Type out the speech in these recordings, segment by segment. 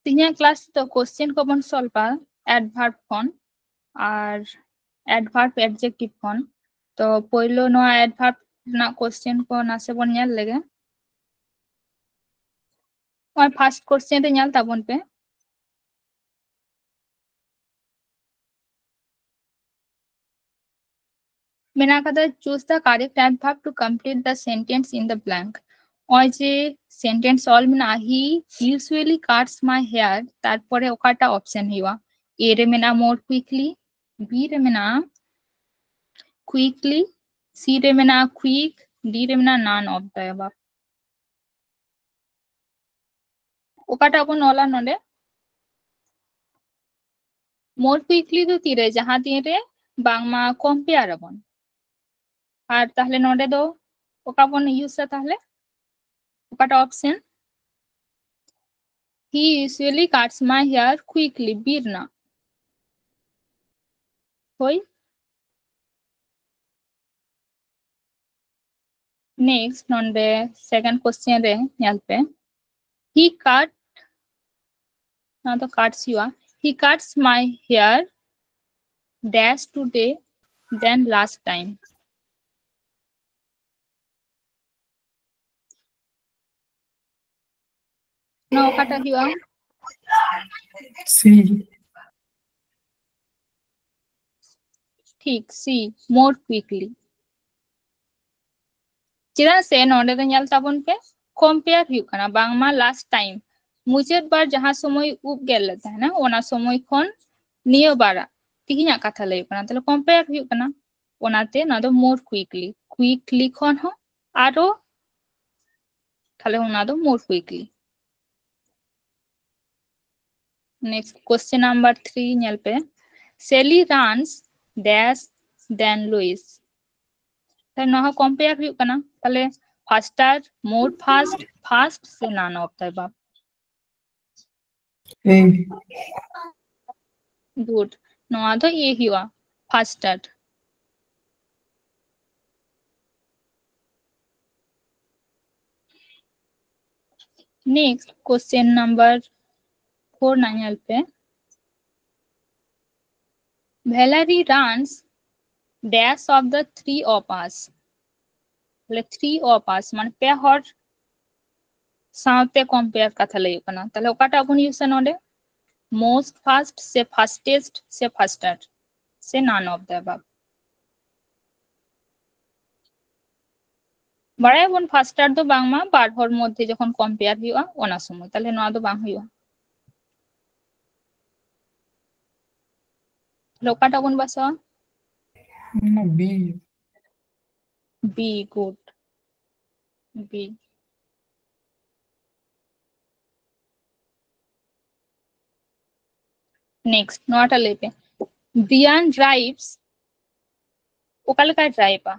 Tinya class to question ko bon solve adverb kon ar adverb adjective kon to poilo no adverb na question ko nase bon nyal lege और first question te nyal tabon pe mena kada choose the correct adverb to complete the sentence in the blank or je sentence all mena he usually cuts my hair tarpore okata option hiwa a re mena more quickly b re mena quickly c re mena quick d re mena none of the above okata abon ola node more quickly do tire jaha tire bangma compare abon আর তাহলে নোডে দো ওকা বন use তাহলে ওকাটা option he usually cuts my hair quickly birna হই next নন্ডে second question রে নিয়ালপে he cut না তো cuts you he cuts my hair dash today than last time না ওকাটা হিয়া see ঠিক see more quickly चेदा से नोडे दो nyal tabon pe compare hu kana bangma last time मुचेद बार जहां समय उब गेल था ना ओना समय खन नियो बारा तिहिना कथा लय kana तले compare hu kana ओनाते ना दो more quickly खन हो आरो थाले ओना दो more quickly next question number 3 nyal pe Sally runs dash than Louis তাহলে না compare hu kana তাহলে faster more fast se none of the above hey good noa do ye hiwa faster next question number 4 nanyal pe Valerie runs dash of the three of us like three of us man pe hor saute compare katha lay kana tale okata apun use node most fast se fastest se faster se none of the above বাড়াই বন ফাস্টার তো বাংমা বার হর মধ্যে যখন compare হইয়া ওনা সময় তাহলে নোয়া তো বাং হইয়া লোকাটা বন বাসা no b B good B next not a lepe Brian drives ওকালকা driver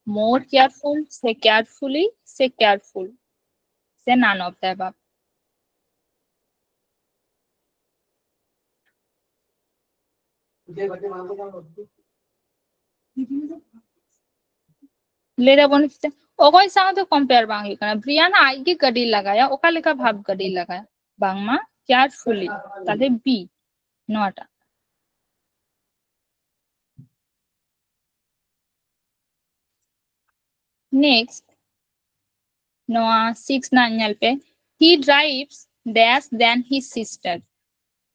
more careful say carefully say careful say none of the above लेरा बनते ओगोय साथ तो कंपेयर बांगी कना ब्रियान आगे गडी लगाया ओकालिका भाब गडी लगाया बांगमा केयरफुली तादे बी नोटा next noa 6 nanyal pe he drives dash than his sister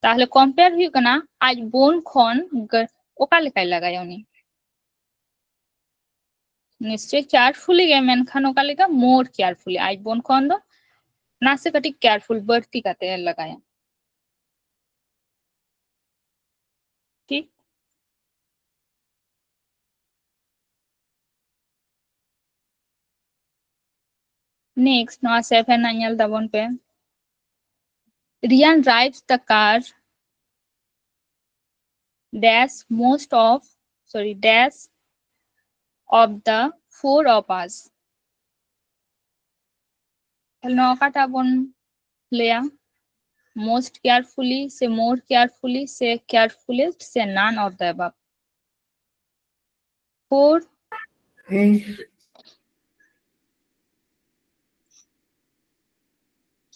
তাহলে কম্পেয়ার হুই কনা আজ বোন খন ওকালিকাই লাগায় উনি নিশ্চয় কেয়ারফুলি गे मेनखान ओकालिका मोर केयरफुली आज बोन खन दो नासे कटी केयरफुल बढ़ती काते लगाया ठीक नेक्स्ट नोआ 7 nanyal tabon pe Rian drives the car dash of the four of us নকাটা বন লেয়া most carefully say more carefully say carefulest say none of the above 4 hey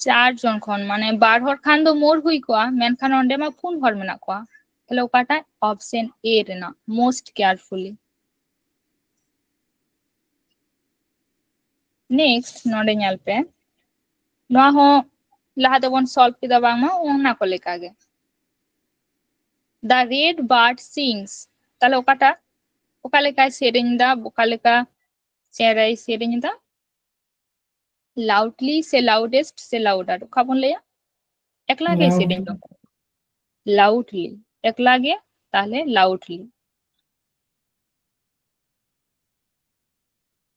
4 জন ᱠᱷᱚᱱ ᱢᱟᱱᱮ 2 ᱦᱚᱲ ᱠᱷᱟᱱ ᱫᱚ ᱢᱳᱨ ᱦᱩᱭ ᱠᱚᱜᱼᱟ ᱢᱮᱱᱠᱷᱟन ᱚᱸᱰᱮ ᱢᱟ 4 ᱦᱚᱲ ᱢᱮᱱᱟᱜ ᱠᱚᱣᱟ ᱛᱟᱦᱞᱮ ᱚᱠᱟᱴᱟᱜ ᱚᱯᱥᱮᱱ A ᱨᱮᱱᱟᱜ most carefully next ᱱᱚᱰᱮ ᱧᱮᱞ ᱯᱮ ᱱᱚᱣᱟ ᱦᱚᱸ ᱞᱟᱦᱟ ᱛᱮᱵᱚᱱ ᱥᱚᱞভ ᱠᱮᱫᱟ ᱵᱟᱝᱢᱟ ᱚᱱᱟ ᱠᱚ ᱞᱮᱠᱟ ᱜᱮ the red bird sings তাহলে ওকাটা ওকা লেখায় সেরেኝ দা ওকা লেখা চেরাই সেরেኝ দা loudly সে loudest সে louder ওকা বন লেয়া একলা গে সেরেኝ দা loudly একলা গে তাহলে loudly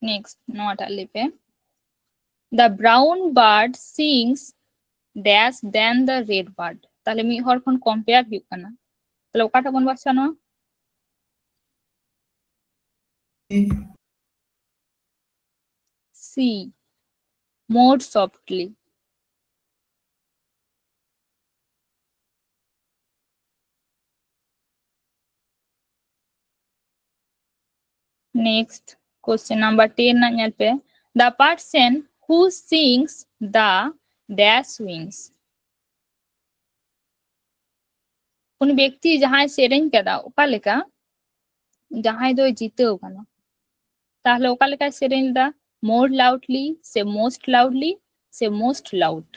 next নোয়াটা লিপে the brown bird sings dash than the red bird তাহলে মি হর খন কম্পেয়ার হুᱭᱩᱜ ᱠᱟᱱᱟ তাহলে ওকাটা বন বাছানো C more softly next question number 10 na nyal pe the person who sings the dash wings কোন ব্যক্তি যাহাই সেরেñ কেদা ওকা লেখা যাহাই দই জিতেও কানা তাহলে ওকা লেখা সেরেñ দা more loudly সে most loudly সে most loud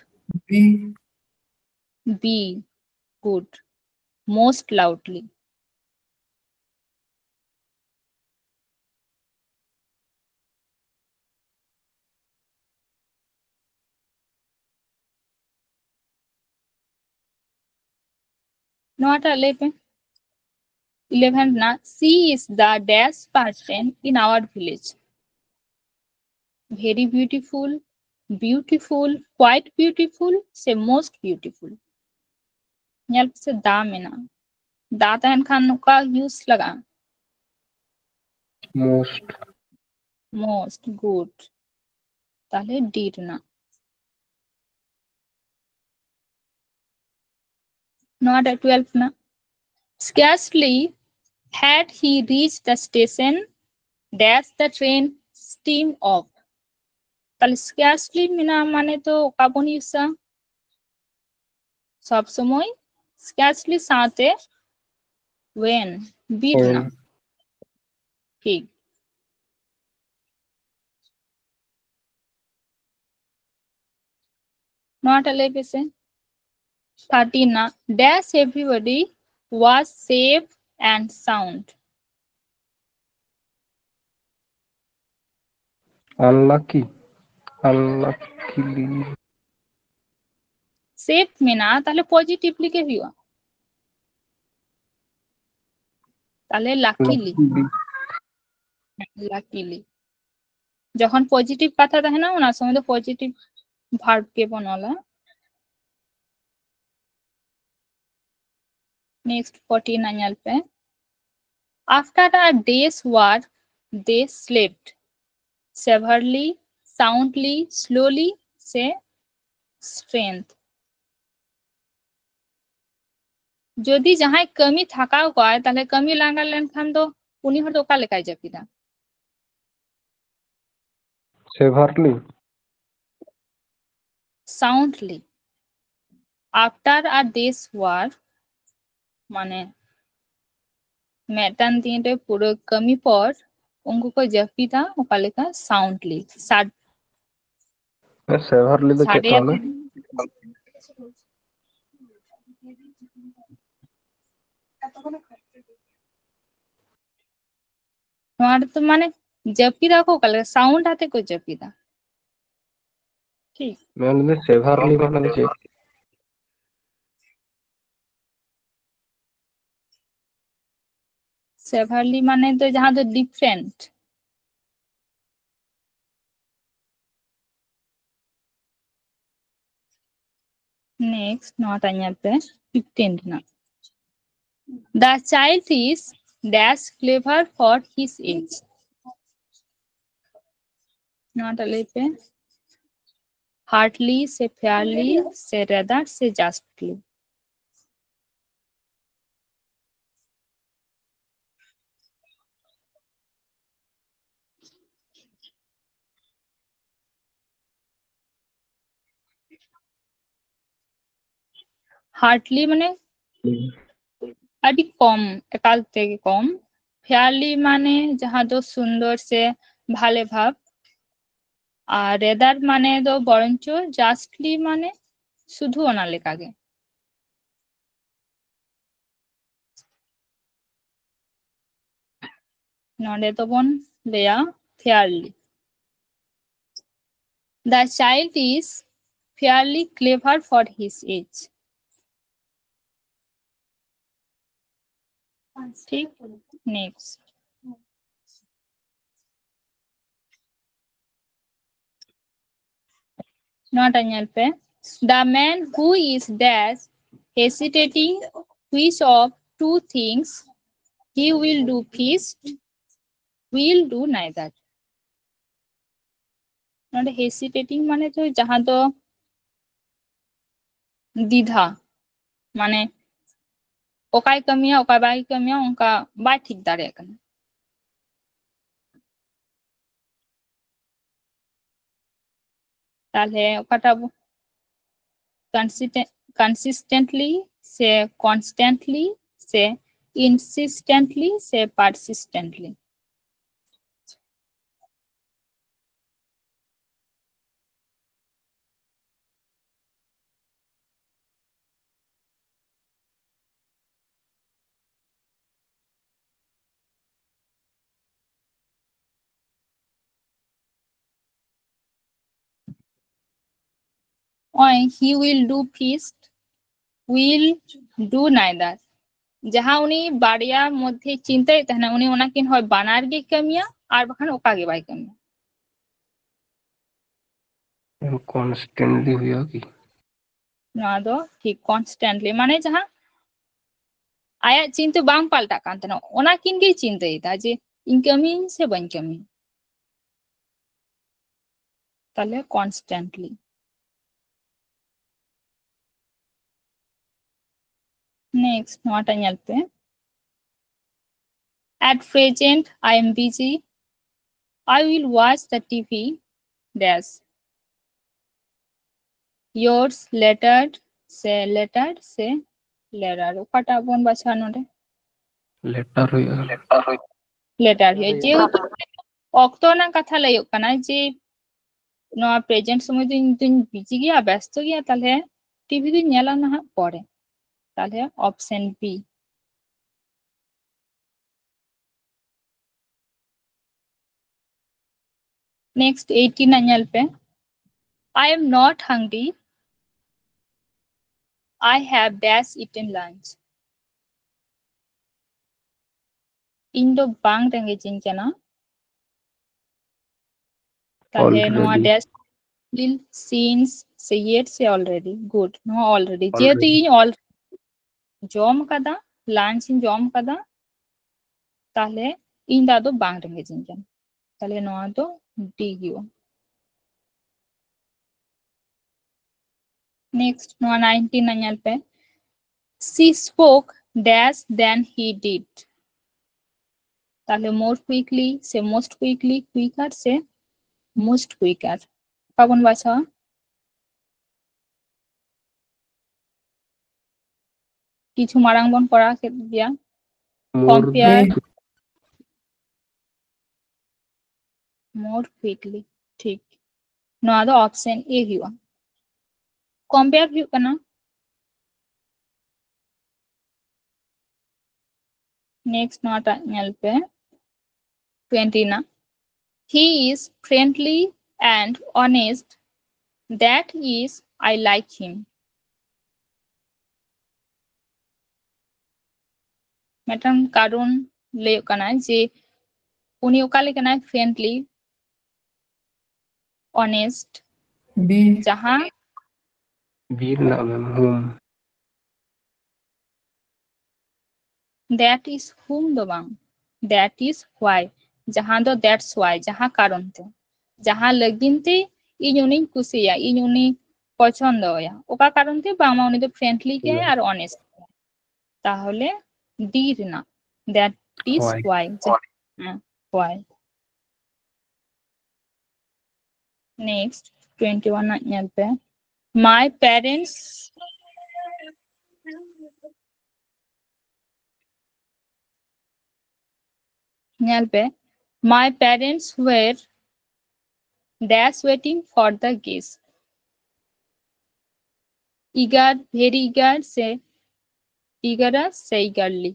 B. B good most loudly নোয়াটা লেপে 11 na she is the dash person in our village very beautiful beautiful quite beautiful say most beautiful nyal se da mena da tahan khan ka use laga most good তাহলে did না not at 12 na scarcely had he reached the station dash the train steam off তাহলে scarcely Mina মানে তো কাবন ইউসা সব সময় scarcely সাথে when bid না ঠিক not a lepese 13 na dash everybody was safe and sound unluckily safe মেনা তাহলে পজিটিভলি কে হুয়া তাহলে লাকিলি লাকিলি যখন পজিটিভ কথা থাকে না ওনার সময় তো পজিটিভ ভার্ব কে বনলা নেক্সট 14 আኛল পে after a day's work they slept severely soundly slowly say strength যদি যাহাই কমি থাকাও কয় তাহলে কমি লাগাল লেনখান তো উনি হয়তো ওকা লেখাই যাপিদা severely soundly after a day's work মানে মেটান দিনটা পুরো কমি পর उनको को जपीदा ওকা লেখা সাউন্ডলি severely তো সাড়ে তাহলে তোমার তো মানে जपीदा को ওকা লেখা সাউন্ড হাতে को जपीदा ঠিক মানে severely মানে যে সেভারলি মানে তো যাহা তো different next not Eyal pay 15 না the child is dash clever for his age not a lepe hardly say fairly say rather say justly hardly মানে আদি কম একাল থেকে কম fairly মানে যাহা দো সুন্দর সে ভালে ভাব আর রেদার মানে তো বরঞ্চ জাস্টলি মানে শুধু ওনা লেখাগে নডে তো বন লেয়া fairly the child is fairly clever for his age ঠিক next not anyalpe the man who is dash hesitating which of two things he will do feast will do neither not hesitating মানে তো যাহা তো দ্বিধা মানে ওকাই Kamiya ওকাই by Kamiya ওনকা by ঠিক দাঁড়িয়ে কানা তাহলে ওকাটা consistently say constantly say insistently say persistently or he will do feast will do neither যাহা উনি বাড়িয়ার মধ্যে চিন্তায় তাহলে উনি ওনাকিন হয় বানার গে কামিয়া আর বাখান ওকাগে বাই কামিয়া constantly हुआ कि নয়া দো ঠিক constantly মানে যাহা আয়া চিন্তা বাং পাল্টা কান্তে না ওনাকিন গে চিন্তা এটা যে ইনকামিং সে বাই কামিং তাহলে constantly next নয়াটা ñalpe at present I am busy I will watch the TV dash yours lettered से letter ওকাটা বন বাছানো রে लेटर हुआ letter হে যেহেতু অক্ত না কথা লাইও কানা যে নয়া প্রেজেন্ট সময় তুই বিজি গিয়া ব্যস্ত গিয়া তাহলে টিভি তুই নেলা না পড়ে তাহলে option B next 18 ñalpe I am not hungry I have dash eaten lunch indo bang range jinkana তাহলে নোয়া already dash will since say yet say already good no already যেহেতু ই all জম কাদা লাঞ্চ ইন জম কাদা তাহলে in দাদো বাং range jinkana তাহলে নোয়া তো ডি গিও next নোয়া 19 ñalpe she spoke dash than he did তাহলে more quickly সে most quickly quicker সে most quicker পাবন বাছা কিছু মারাংবন করা দিয়া more compare A more quickly ঠিক नोआ दो ऑप्शन ए हुआ कंपेयर हुआ कना नेक्स्ट नोटा ñalpe 20 ना he is friendly and honest that is I like him madam কারণ ले कना जे उनी ओकाले कना फ्रेंडली ऑनेस्ट B जहां वीर नाम है whom that is whom दो बांग that is why जहां दो that's why जहां कारण थे जहां लगिन थे इन उनी कुसिया इन उनी পছন্দ হয়া ওকা কারণ তে বাংলা উনি তো ফ্রেন্ডলি কে আর অনেস্ট তাহলে ডির না that is why why why next 21 ñalpe my parents nyal pe my parents were dash waiting for the guest eager very eager se eager se eagerly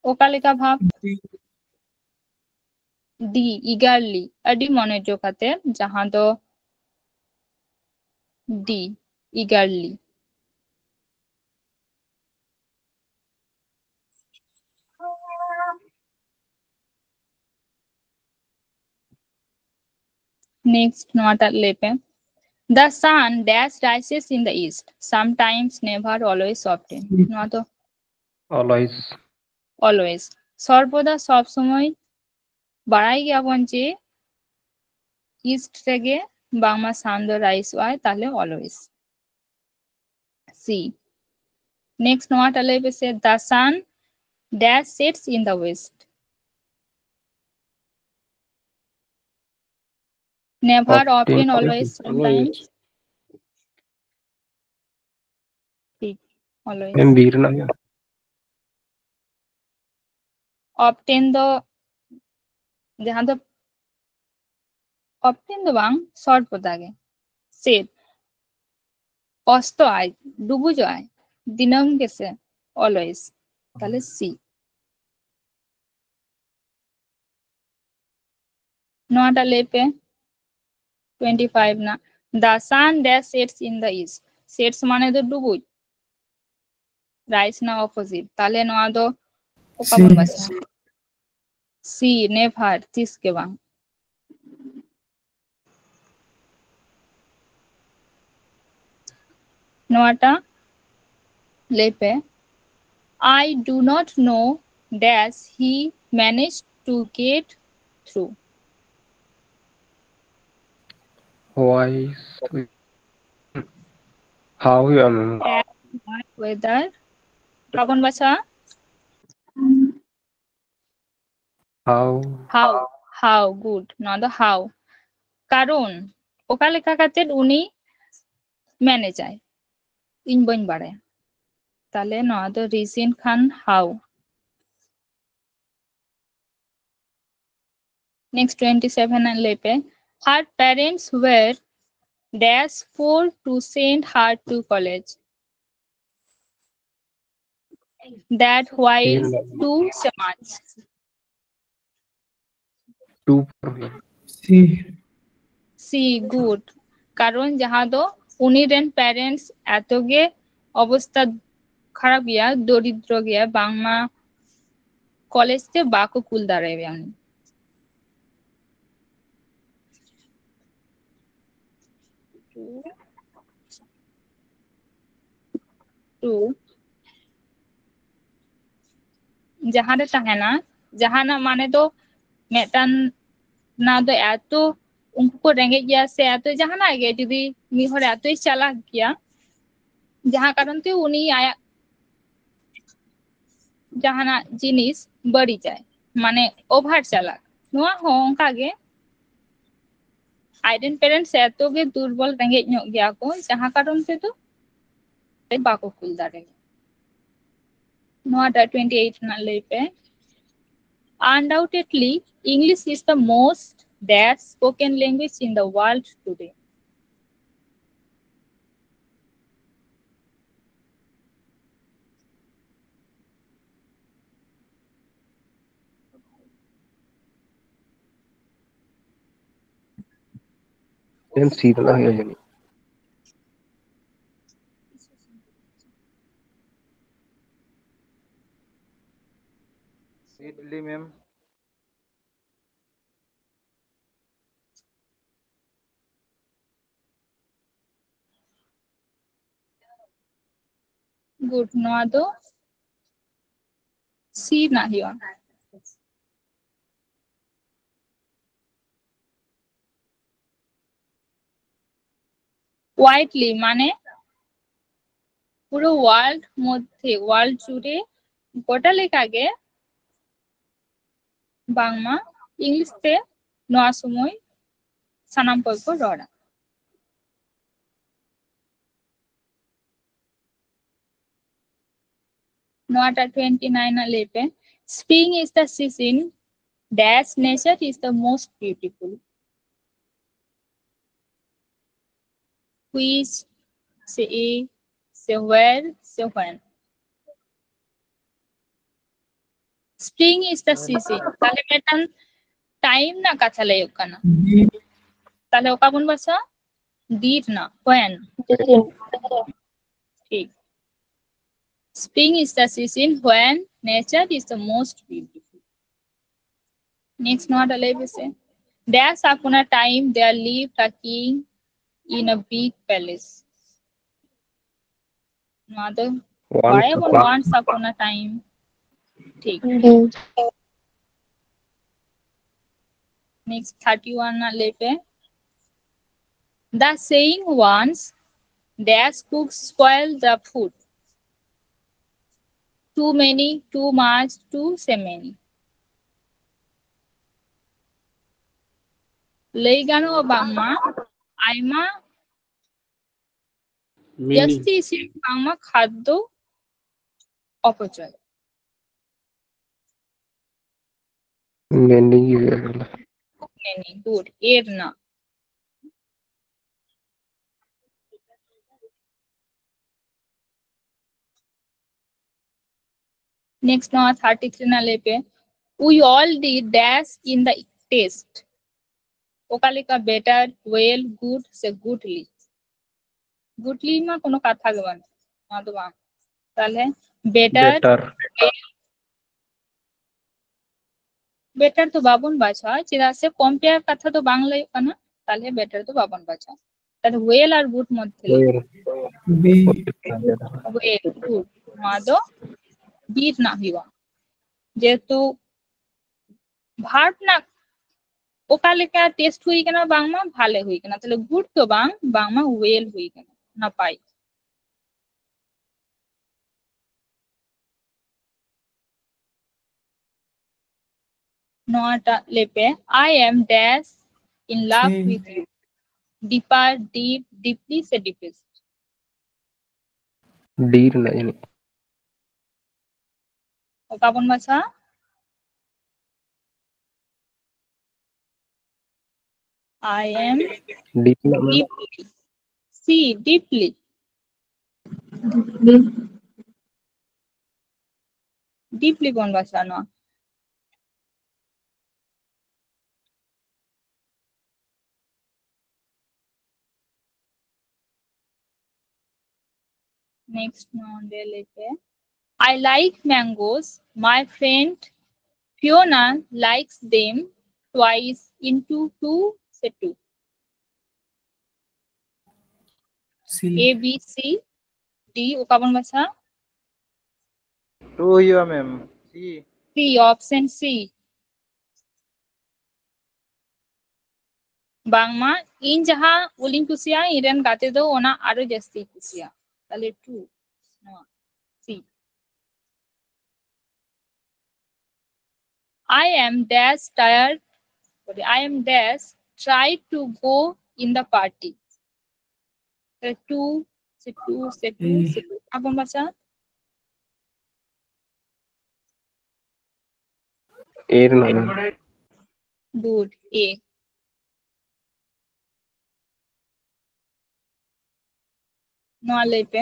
oka leka bhab D eagerly adi monojog kate jahan do D eagerly next nota lepe the sun dash rises in the east sometimes never always often noto always always সর্বদা সব সময় বাড়াই গিয়াবন যে east থেকে Bangla sound rice হয় তাহলে always C next নোয়াটা লেবে সে the sun dash sets in the west never often always sometimes ঠিক always em bir na ya often do jahan do often do bang সর্বদা গে set অস্ত আয় ডুবুজ আয় দিনম গেছে অলওয়েজ তাহলে সি নোয়াটা লেপে 25 না the sun dash sets in the east sets মানে তো ডুবুজ রাইস না অপোজিট তাহলে নোয়া দো ওকা বন বাসা সি নেভার তিস কে বাং নোয়াটা লেপে I do not know dash he managed to get through why how ya whether Cubbon বাসা how good not the how কারণ ওকা লেখা কাতে উনি মেনে যায় ইন বইন বাড়ে তাহলে নয় the reason Khan how next 27 and লেপে her parents were dash for to send her to college that while too much two see good কারণ যাহা দো উনি রেন প্যারেন্টস এতগে অবস্থা খারাপ গিয়া দরিদ্র গিয়া বাংমা কলেজ তে বাকো কুল দাঁড়াইবে আমি two jahan tahena jahana mane do metan na do eto unku ko renge gya se eto jahana ge jodi mi hor etoi chalak gya jaha karon te uni aya jahana jinis bari jay mane over chalak noa ho onka ge aiden parents eto ge durbol renge nyok gya ko jaha karon te to bako kul dare noa 28 na lepe undoubtedly, English is the most dash spoken language in the world today. em si na ya jani Diddley, ma'am. Good. No ado. C na hiyo. Widely মানে পুরো world মধ্যে world জুড়ে গোটা লেখাগে বাংলা ইংলিশতে নোয়া সময় সানাম পর্ব রড়া NOTA 29 ना ले पे spring is the season dash nature is the most beautiful which say where say when spring is the season তাহলে মেটান টাইম না কথা লয় ওখানে তাহলে ওকা কোন ভাষা did না when ঠিক spring is the season when nature is the most beautiful next not alive say dash upon a time there lived a king in a big palace mother why once upon a time ठीक next 31 na lepe the saying once dash cooks spoil the food too many too much too so many lay gano bangma aima jasti isin bangma khaddo অপচয় meaning is agala many good এর না next now 33 na lepe we all did dash in the test ওকালিকা better well good se goodly goodly ma কোনো কথা থাকবে না মাদবা তাহলে better better তো বাবন বাছা চিরা সে কম্পেয়ার কথা তো বাংলায় কানা তাহলে better তো বাবন বাছা তাহলে well আর good মধ্যে well good মাদো did না হইবা যেহেতু ভার্ব না ওকালিকা টেস্ট হই কেনা বাংমা ভালে হই কেনা তাহলে গুড তো বাংমা ওয়েল হই কেনা না পাই নটা লেপে I am dash in love with you deeper deeply se deepest dear na yani ওকা কোন ভাষা I am deep na deeply see deeply deeply কোন ভাষা না next নন্ডে লেপে I like mangoes my friend Fiona likes them twice into two say two A B C D ওকা কোন ভাষা टू हियो ma'am C C option C বাংমা ইন যাহা উলিং কুসিয়া ইরেন গাতে দো ওনা আরো জাস্তি কুসিয়া তাহলে 2 C I am dash tired I am dash try to go in the party 2 से 2 से 2 से 2 अब भाषा air na good A no lepe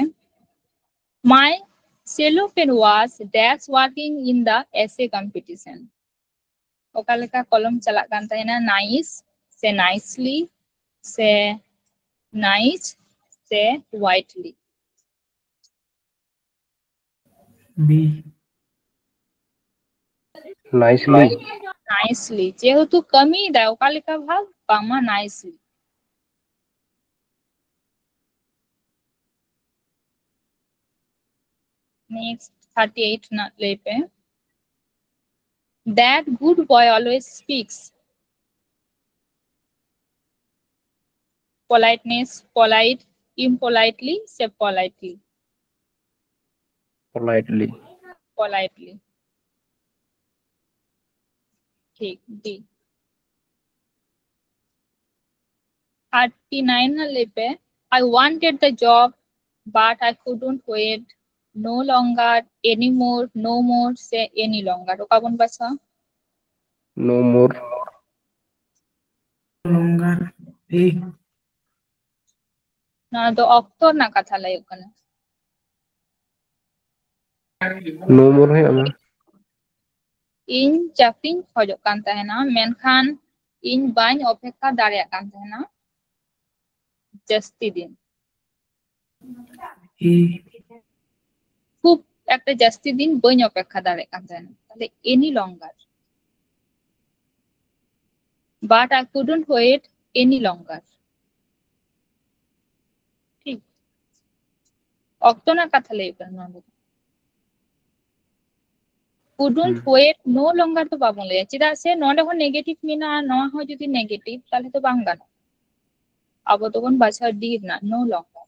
my cello pen was dash working in the essay competition okaleka kolom chalak kan tahena nice se nicely se nice se whitely B nicely যেহেতু কমই দেয় ওকালিকা ভাগ বাংমা nicely next 38 na lepe that good boy always speaks politeness polite impolitely say politely ठीक D 39 na lepe I wanted the job but I couldn't wait no longer, anymore, no more se any longer oka bon bacha No more. longer, a na do okto na katha layuk kana No more है अमा. ᱤᱧ ᱪᱟᱠᱨᱤᱧ ᱠᱷᱚᱡᱚᱜ ᱠᱟᱱ ᱛᱟᱦᱮᱱᱟ ᱢᱮᱱᱠᱷᱟन ᱤᱧ ᱵᱟᱹᱧ ᱚᱯᱮᱠᱠᱷᱟ ᱫᱟᱲᱮᱭᱟᱜ ᱠᱟᱱ ᱛᱟᱦᱮᱱᱟ ᱡᱟᱹᱥᱛᱤ দিন a খুব একটা জাস্তি দিন বাᱹᱧ অপেক্ষা দাঁড়ায় কান তাহলে তাহলে any longer but I couldn't wait any longer ঠিক অক্ত না কথা লেই পারনা কুডন্ট ওয়েট নো লঙ্গার তো বাবন লে চিদা সে নডে হন নেগেটিভ মিনা নয়া হয় যদি নেগেটিভ তাহলে তো বাং গানো আবো তখন বাছা ডিড না no longer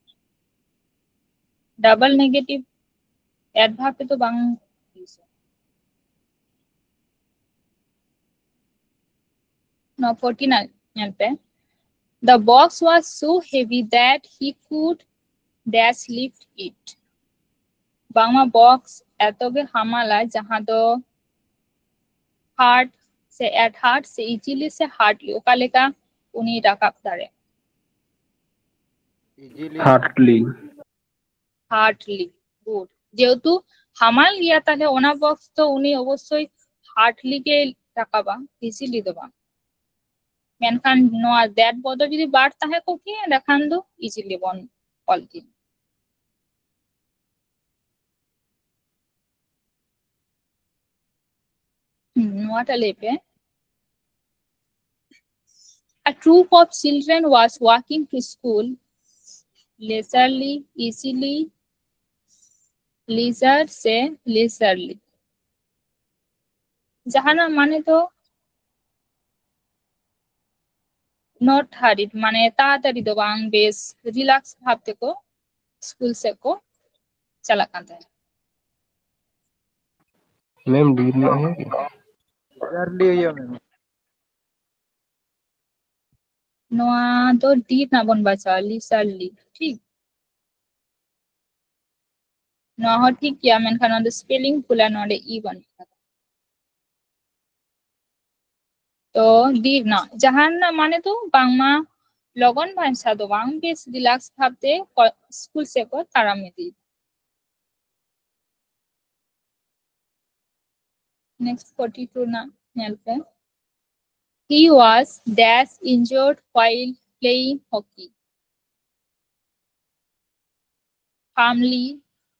double negative adverb তো বাং না 49 ñalpe the box was so heavy that he could dash lift it बांगमा बॉक्स एतोगे हामाला जहां दो हार्ट से एट हार्ट से इजीली से हार्टली ओका लेका उनी राकाब दारे Heartily. हार्टली गुड যেহেতু হামাল গিয়া তাহলে ওনা বক্স তো উনি অবশ্যই হার্টলি কে রাকাবা ইজিলি দবা মেনখান নোয়া দ্যাট বদল যদি বার তাহে কোকি দেখান দো ইজিলি বন অলকি নোয়াটা লেপে A troop of children was walking to school leisurely, easily, leisure से leisurely. জাহানা মানে তো not hurried মানে তাড়াতাড়ি তো বাং বেশ রিল্যাক্স ভাব থেকে স্কুল से को चला कांता है मैम डीड ना है कि? Early हुई है मैम নোয়া তো ডিট না বন বাচা লিসারলি ঠিক নোয়া হ ঠিক কিয়া মেনখান অন স্পেলিং ফুলা নডে ই বন तो ডিট না জাহানা মানে তো বাংমা লগন ভাষা তো বাং বেশ রিল্যাক্স ভাবতে স্কুল से को তারামে দি Next 42 na ñalpe. He was dash injured while playing hockey. Harmly,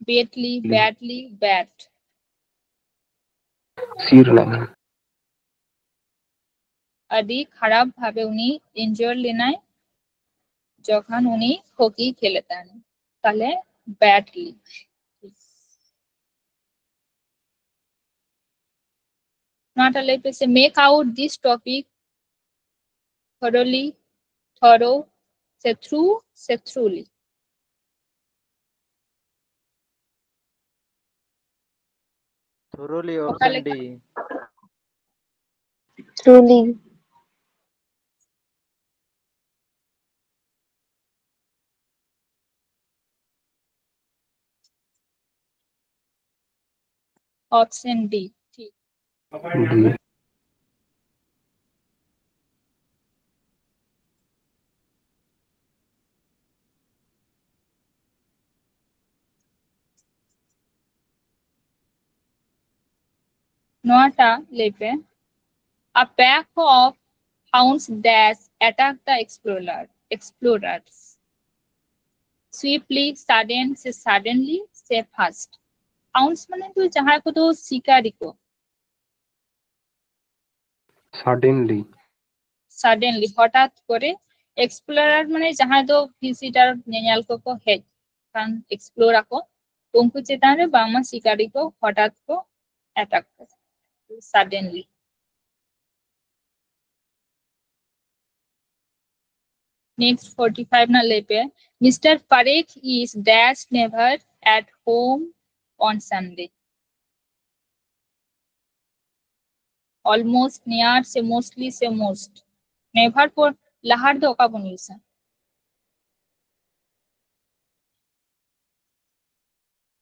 badly, bad. सिर ना है. আদি খারাপ ভাবে উনি ইনজুর লেনায় যখন উনি হকি খেলতেন তাহলে badly not a like say make out this topic thoroughly thorough say truly thoroughly option D truly, option D ঠিক D. নটা লেপে a pack of hounds dash attack the explorers swiftly suddenly say fast hounds মানে তো যাহা কো তো শিকারি কো suddenly হঠাৎ করে explorer মানে যাহা তো ভিজিটার নেয়াল কো হেড কারণ এক্সপ্লোর আকো উনকু চেতারে বাংমা শিকারি কো হঠাৎ কো অ্যাটাক করে suddenly Next 45 na lepe. Mr. Parekh is dash never at home on Sunday. Almost near se mostly se most. Never for lahar do ka bonisa.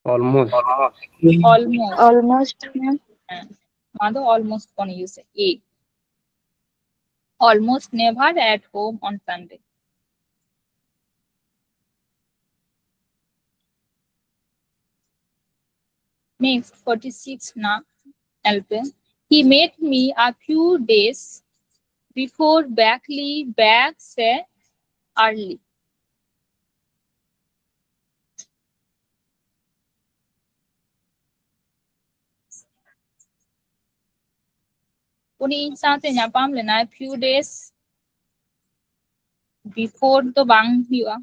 almost, almost almost ma'am. mother almost kon use a almost never at home on Sunday. Next 46 na Alpe. He met me a few days before Backley back say early. उनी इन साथे nyapam lena few days before तो bang हुआ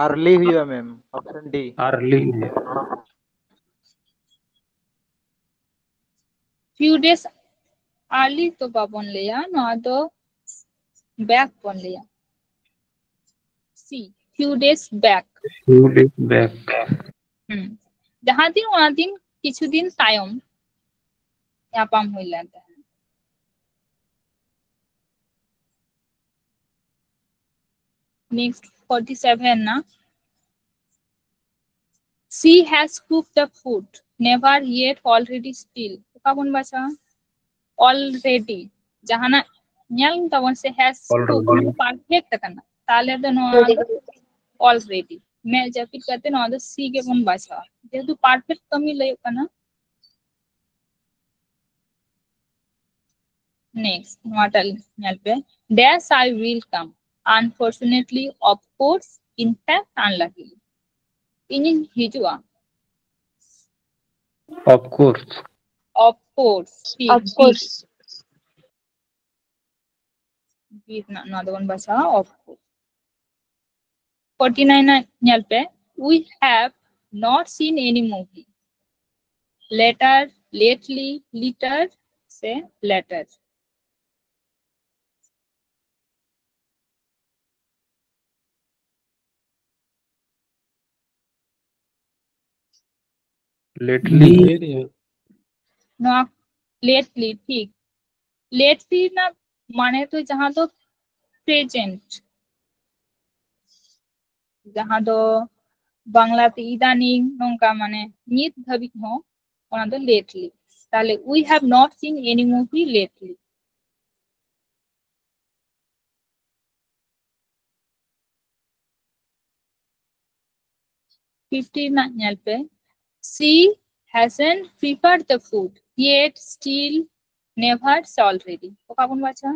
early हुआ ma'am option D early, few days early तो babon leya no तो back bon leya see few days back few days back, जहाँ दिन वहाँ दिन किछु दिन तायम nyapam हुई था next 47 na she has cooked the food never yet already still kabon bacha already jahana nyal tabon se has cooked already, perfect kana tale do no already मैं जैपिट करते ना तो सी के बन बाचा जेहेतु परफेक्ट कमी लय kana next notal nyalpe dash I will come unfortunately of course in fact unluckily inin hijua of course, of course Of course. Beat na another one basa of course 49 na nyalpe we have not seen any movie later lately later say later lately, no lately ठीक lately ना माने तो जहाँ तो present जहाँ तो বাংলাতে ইদানিং নঙ্কা মানে নিত ধাবিক হ ওনা তো lately তাহলে we have not seen any movie lately 50 na nyalpe she hasn't prepared the food yet still never already ওকা কোন বাছা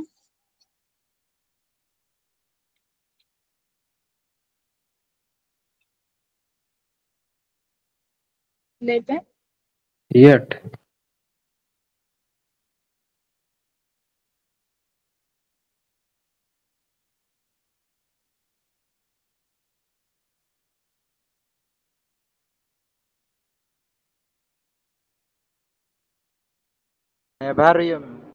লেবে yet, never हुआ मैम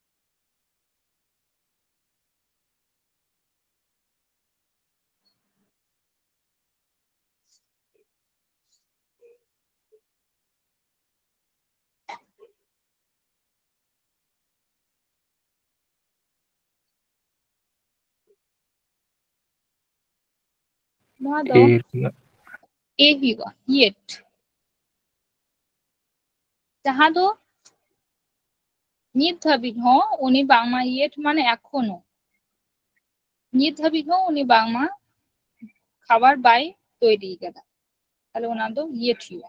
নোয়া তো area, এ হিবা yet যাহা তো নিত ধাবিক হ উনি বাংমা yet মানে এখনো নিত ধাবিক হ উনি বাংমা খাবার বাই তৈরি কেদা তাহলে ওনা তো yet হিবা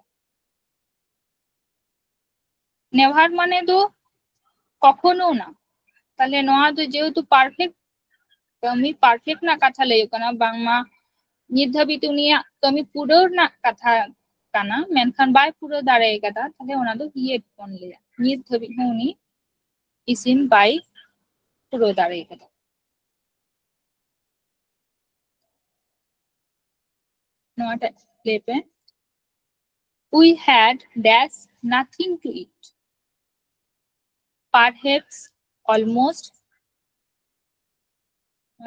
নেভার মানে তো কখনো না তাহলে নোয়া তো যেহেতু perfect kami perfect na katha layo kana bangma nidhabit unia kami puro na katha kana menkhan bai puro darai kada thale ona do yet kon leya nidhabit uni isin bai puro darai kada not lepe we had dash nothing to eat perhaps almost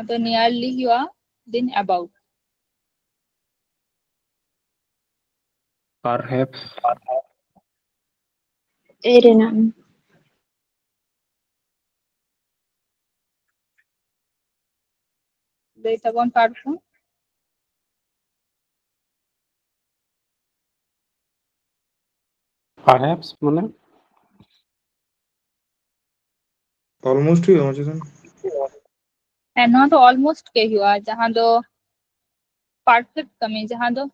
the nearly you are then about perhaps, Erena. later one part Perhaps মানে almost हुआ मचेतन and not almost के हुआ जहाँ दो perfect कमी जहाँ दो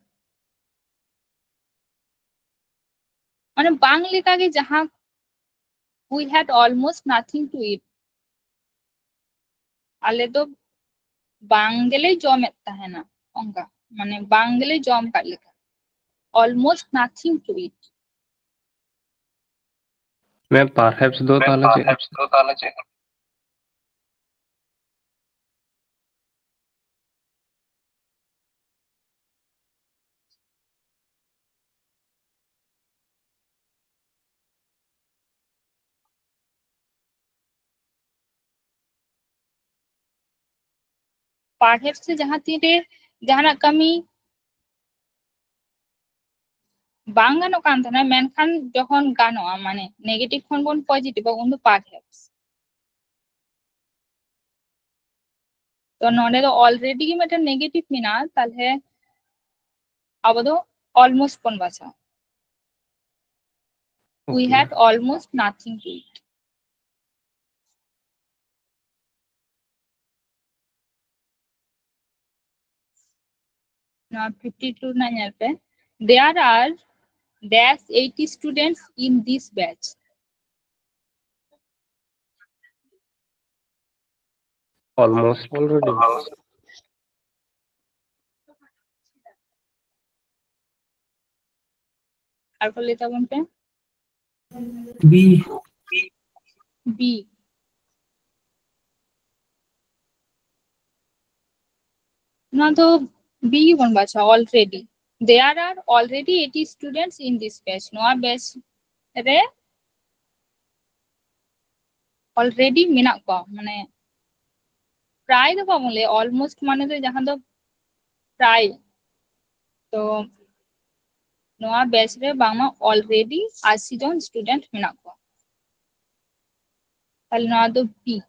माने बांग लिखा के जहाँ we had almost nothing to eat आले तो बांगले जॉम एत्ता है ना ओंगा माने बांगले जॉम कर लिखा almost nothing to eat मैं perhaps दो ताला चेक perhaps से जहाँ तीरे जहाँ ना कमी बांग गानो कान था ना मेनखान जखन गानो माने नेगेटिव खन बोन पॉजिटिव उन perhaps तो नोडे तो ऑलरेडी की मतलब नेगेटिव मिना ताले अब तो almost पन बचा we Okay. had almost nothing to eat now 52 ना यहाँ पे there are dash 80 students in this batch Almost already और कर लेता बन पे बी B ना तो B बन बचा already there are already 80 students in this batch no batch रे already मिना को माने प्राय तो बोले almost माने तो जहाँ तो प्राय तो नोआ बैच रे बांगमा already 80 जन स्टूडेंट मिना को ताले नोआ तो B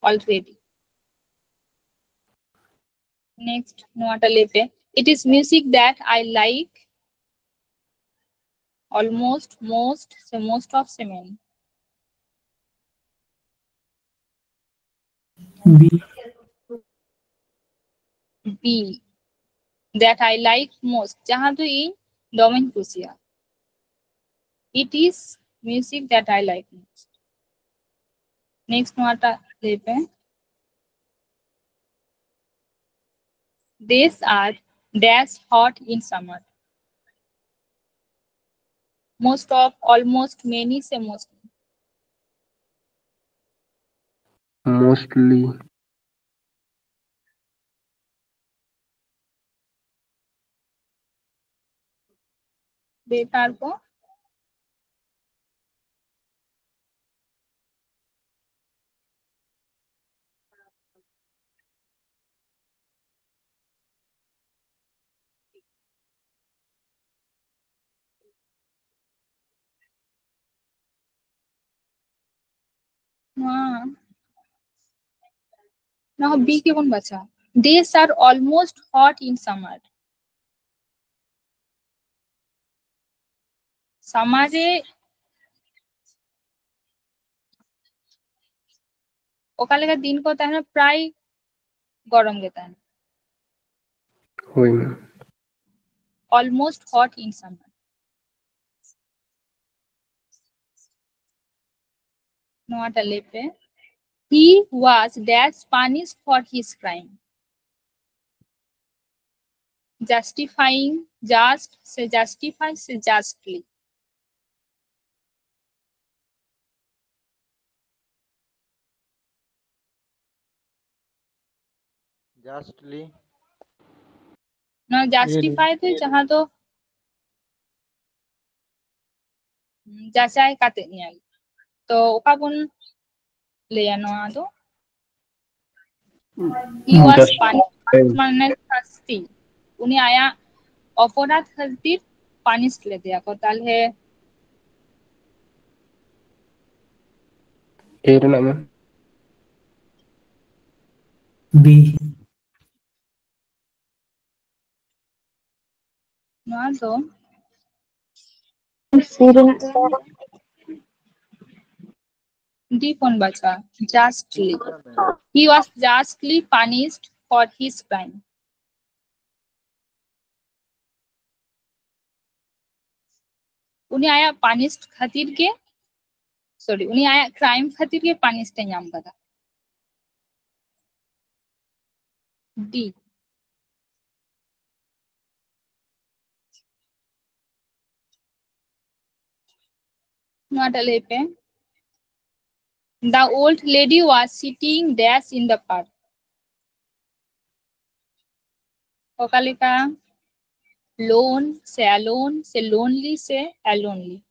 already next नोआ टले पे it is music that I like almost most so most of semen B B that I like most जहाँ तो ये डोमेन कुसिया it is music that I like most next नोआ टले पे these are dash hot in summer most of almost many से most mostly बेकार को हाँ ना B के कौन बचा days are almost hot in summer summer ओकाले का दिन को होता है ना प्राय गरम देता है हुई में almost hot in summer नोआ टले पे he was dash punished for his crime justifying just से justify से justly Justly. ना justify तो जहाँ तो जाचाई काते नहीं आई तो ओका बुन ले नोआ तो he was Just punished माने शास्ति उन्हें आया अपराध खातिर पानिश ले दिया को ताले एयर ना में बी नोआ तो C rena. D pon bacha. Justly. Yeah, ma'am. He was justly punished for his crime. उनी आया punished खातिर के sorry उनी आया crime खातिर के punished ए नाम कदा D not a lepe. The old lady was sitting dash in the park. ओकालिका lone से alone से lonely से alonely.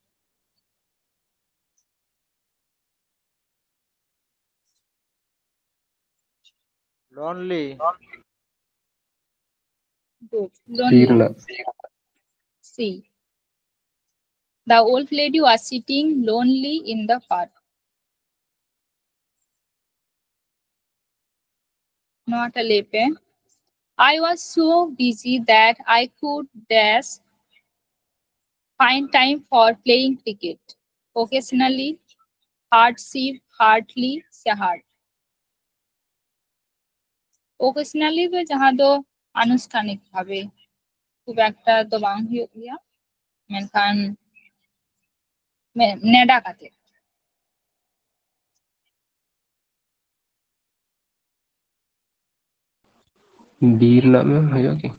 Lonely. Good. C Lonely. rena. C. The old lady was sitting lonely in the park. Not a lepe. I was so busy that I could dash find time for playing cricket. Occasionally, hardship, hardly, से hard. Occasionally तो जहाँ दो अनुष्ठानिक भावे खूब एकटा तो बांग हुई गया मेंखान नेडा काते D rena मैम होगा कि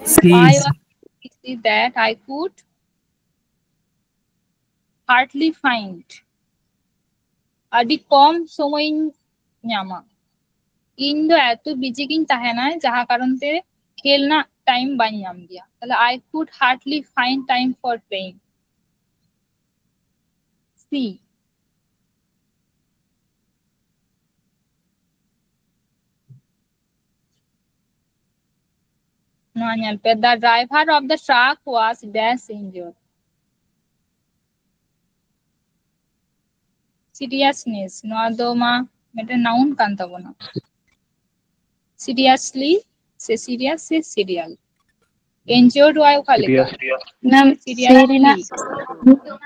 C I was busy that I could hardly find. Adi कम समय ᱧᱟᱢᱟ ᱤᱧ ᱫᱚ এত বিজি গিন তাহেনা যাহা কারণতে খেলনা টাইম বাই ᱧᱟᱢ গিয়া তাহলে I could hardly find time for playing. C. No, the driver of the truck was dash injured. Seriousness. No, do ma mete noun kan tabona. Seriously, se serious, se serial. Injured wa ukalika. Serious. Ma'am, C rena. Seriously.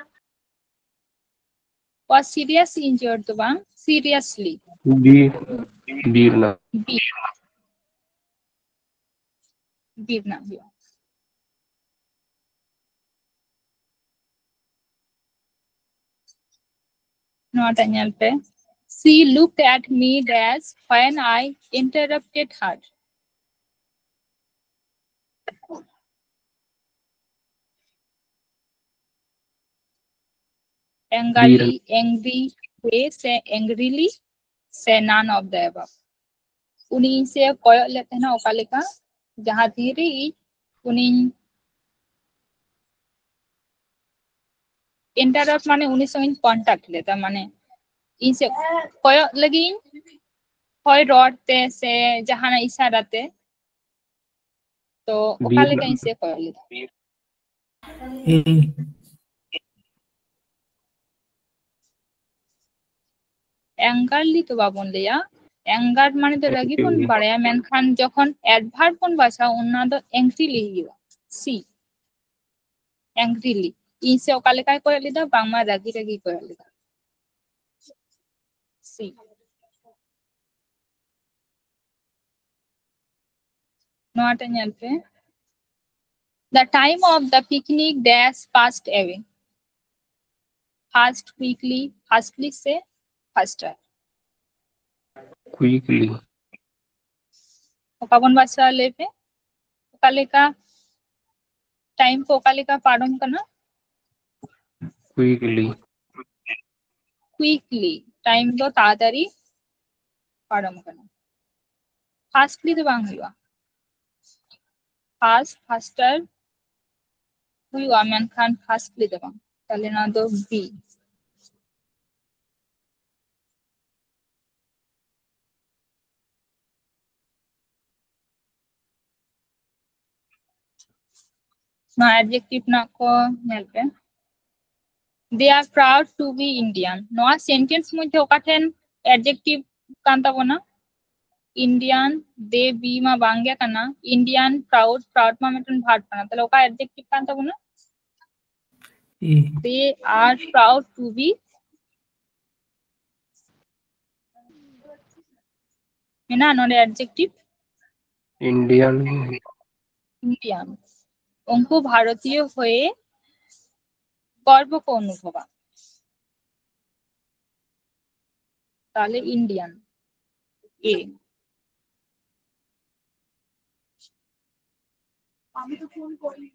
Was serious injured to bang? Seriously. D D rena. B. B na hiyo. Not anyal pe. She looked at me dash when I interrupted her. Angrily, angry, way से angrily से none of the above. उनी से कोयल लेते हैं ना ओकालिका जहाँ धीरे उनी इंटरप्ट माने उनी संग कांटेक्ट लेता माने इनसे कोयल लगी होय रोडते से जहाँ ना इशाराते तो ओकालिका इनसे कोयल लेता A एंगरली तो बाबुन लिया एंगर माने तो रगी पुन बढ़िया मेनखान जोखन एडवर्ब पुन बासा उन्ना तो एंग्रीली हिवा सी एंग्रीली इनसे ओकालिका कोयल लेता बांगमा रगी रगी कोयल लेता सी not an alpha. The time of the picnic dash passed away. Fast, quickly, fastly say faster. Quickly. Okabon bacha lepe. Okalika time ko okalika parom kana. Quickly. Quickly time do taadari parom kana. Fastly do bang huwa. Fast, faster. Huwa menkhan fastly do bang. Tale na do B. No adjective na ko nelpe. They are proud to be Indian. No sentence mujhe okaten adjective kanta bona. Indian they be ma bangya kana. Indian proud proud ma meton verb kana. Tale oka adjective kanta bona. A. They are proud to be मेना नोडे adjective Indian Indian उनको भारतीय होए गर्व को अनुभव ताले Indian A আমি তো ফোন করি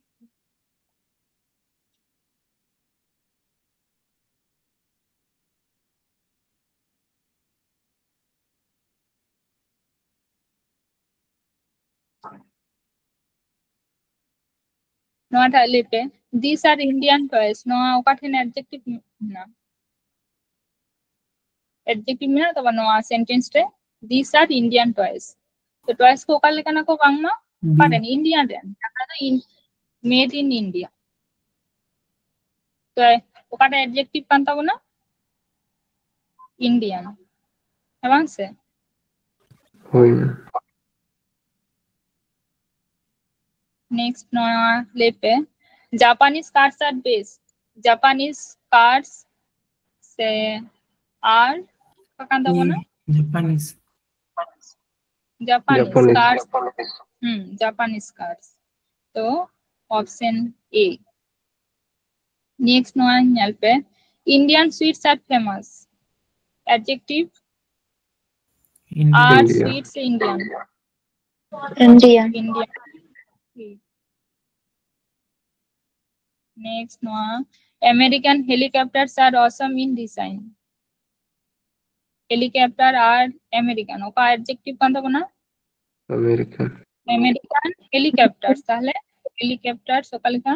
not lepe these are Indian toys no okaten adjective na adjective na to no sentence te these are Indian toys so toys ko okale kana ko bangma B. paren Indian den made in India to okata adjective kan tabona Indian ebang se हुई next no lepe Japanese cars are best Japanese cars se are kakan A. tabona Japanese. Japanese Japanese cars Japanese cars so option A next one helpe Indian sweets are famous adjective Indian. are India sweets Indian Indian. Indian next one American helicopters are awesome in design helicopter are American oka adjective kan tabona American American helicopters তাহলে helicopters ওকালিকা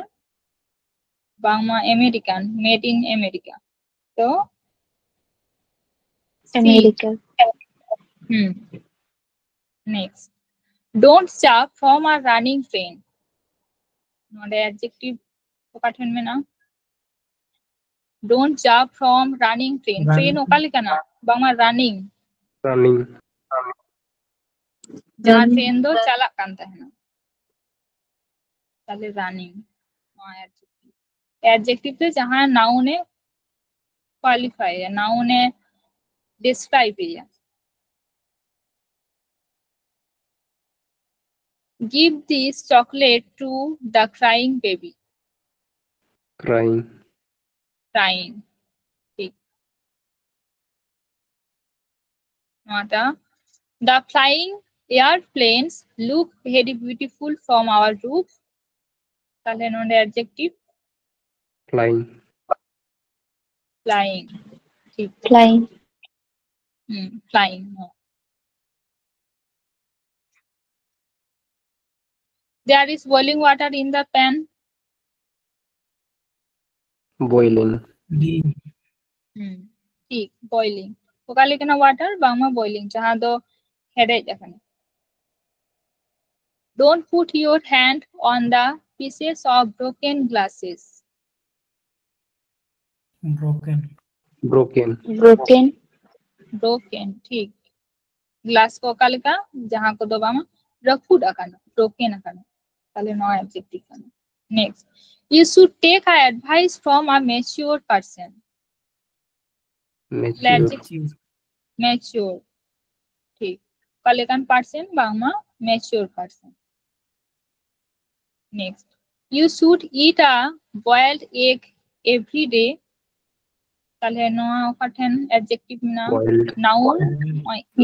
বাংলা American made in America so C America. next don't jump from a running train not adjective ওকাঠেন में ना don't jump from running train Run. train ওকালিকা না Bangla running running जहाँ Running. Train दो चला कांता है ना ताले running adjective तो जहाँ noun है qualify है noun है describe है give this chocolate to the crying baby crying crying ठीक NOTA the flying airplanes look very beautiful from our roof তাহলে নন্ডে adjective फ्लाइंग flying ঠিক Flying. flying no. There is boiling water in the pan boiling D. ठीक boiling ওকালে কেনা water Bangla boiling जहाँ दो হেডে এখানে don't put your hand on the pieces of broken glasses Broken. Broken Broken. broken ठीक glass को ओकाले का जहाँ को दो बामा रफूड अकाना broken अकाना ताले नो adjective अकाना next you should take advice from a mature person mature adjective mature ठीक ओकाले कान person बामा mature person next you should eat a boiled egg every day ताले नो ओकाठेन adjective ना boiled noun